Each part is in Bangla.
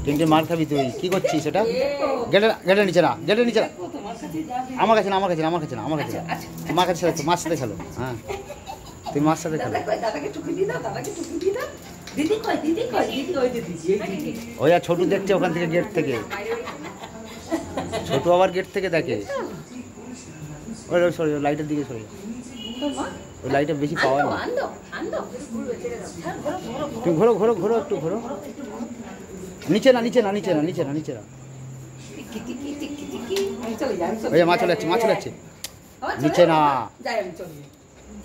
তিনটে মার খাবি তুই, কি করছিস সেটা? গেটের নিচে না, গেটের নিচে না, আমার কাছে না, আমার কাছে না, আমার কাছে না, আমার কাছে না, মার কাছে মার সাথে খেলো। হ্যাঁ তুই মার সাথে খেলো। ওই আর ছোটু দেখছে ওখান থেকে, গেট থেকে। ছোটু আবার গেট থেকে দেখে। ওই সরে লাইটের দিকে সরে, ওই লাইটে বেশি পাওয়া না। তুমি ঘোরো ঘোরো ঘোরো, একটু ঘোরো। নিচে না, নিচে না, নিচে না, নিচে না, নিচে না। ওই মা চলে যাচ্ছে, মা চলে যাচ্ছে। নিচে না।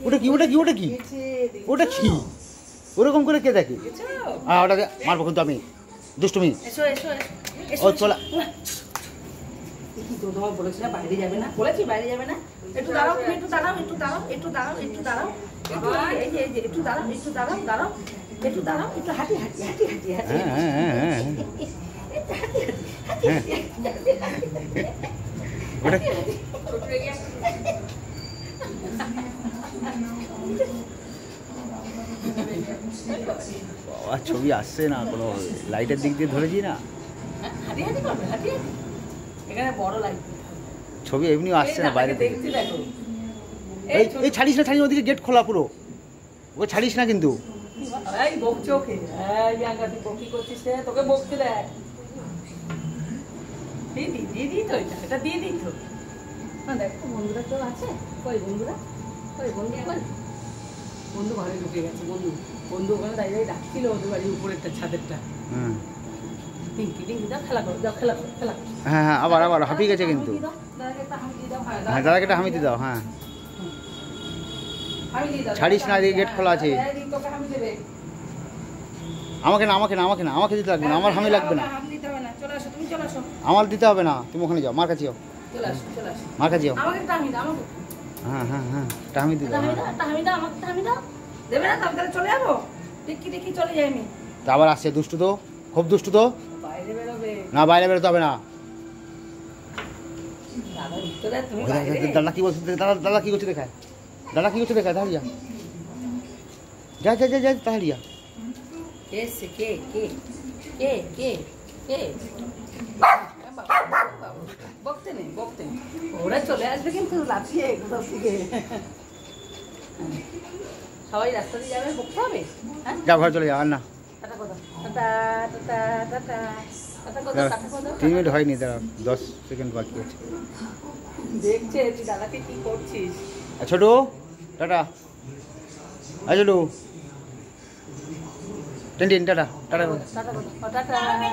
ওটা কি, ওটা কি, ওটা কি, ওটা কি? ওরকম করে কে দেখে? হ্যাঁ ওটা মারবো কিন্তু আমি, দুষ্টুমি। ও চলা। বাইরে যাবে না বলেছি, বাইরে যাবে না। একটু দাঁড়াও, একটু দাঁড়াও, একটু দাঁড়াও, একটু দাঁড়াও, একটু দাঁড়াও, একটু দাঁড়াও, একটু দাঁড়াও, দাঁড়াও, একটু দাঁড়াও, একটু হাঁটি হাঁটি হাঁটি হাঁটি হাঁটি। ছবি আসছে না কোনো, লাইটের দিক দিয়ে ধরেছি না, এখানে বড় লাইট ছবি এমনি আসছে না বাইরে থেকে। এই ছাড়িস না, ছাড়িস, ওদিকে গেট খোলা পুরো, ওকে ছাড়িস না কিন্তু। তোকে বকতে দেয়, দিয়ে দিই তো, এটা দিয়ে দিই তো। দেখো বন্ধুরা কেউ আছে? কই বন্ধুরা, কই বন্ধু, বন্ধু ঘরে ঢুকে গেছে। বন্ধু, বন্ধু ওখানে দাঁড়িয়ে দাঁড়িয়ে ডাকছিল ওদের বাড়ির উপরেরটা, ছাদেরটা। টিঙ্কি টিঙ্কি দাও, খেলা করো, দাও খেলা করো, খেলা। হ্যাঁ হ্যাঁ, আবার আবার হাঁপিয়ে গেছে কিন্তু। হ্যাঁ দাদাকে একটা হামিয়ে দাও। হ্যাঁ ছাড়িস না, গেট খোলা আছে। আমাকে না, আমাকে না, আমাকে না, আমাকে দিতে লাগবে না, আমার হামি লাগবে না, আমার দিতে হবে না। তুমি ওখানে যাও, মার কাছে যাও, মার কাছে যাও। হ্যাঁ হ্যাঁ হ্যাঁ, টামি দিও, দেবে না তাহলে চলে যাবো। দেখি দেখি চলে যাই আমি। তা আবার আসছে, দুষ্টু তো, খুব দুষ্টু তো। বাইরে বেরোবে না, বাইরে বেরোতে হবে না। দাদা কি বলছে, দাদা কি করছে দেখায়, দাদা কি করছে দেখায়, দাঁড়িয়া যা যা যা যা, দাঁড়িয়া। কে কে কে কে কে কে বকতে নেই, বকতে নেই, ওরা চলে আসবে কিন্তু লাফিয়ে কোথাও থেকে। সবাই রাস্তা দিয়ে যাবে, বকতে হবে। যা ঘরে চলে যাও, আর না। 3 মিনিট হয়নি, দাঁড়া 10 সেকেন্ড বাকি আছে। দেখছে তুই দাদাকে কি করছিস। Chhotu tata, Chhotu ten tata, tata tata.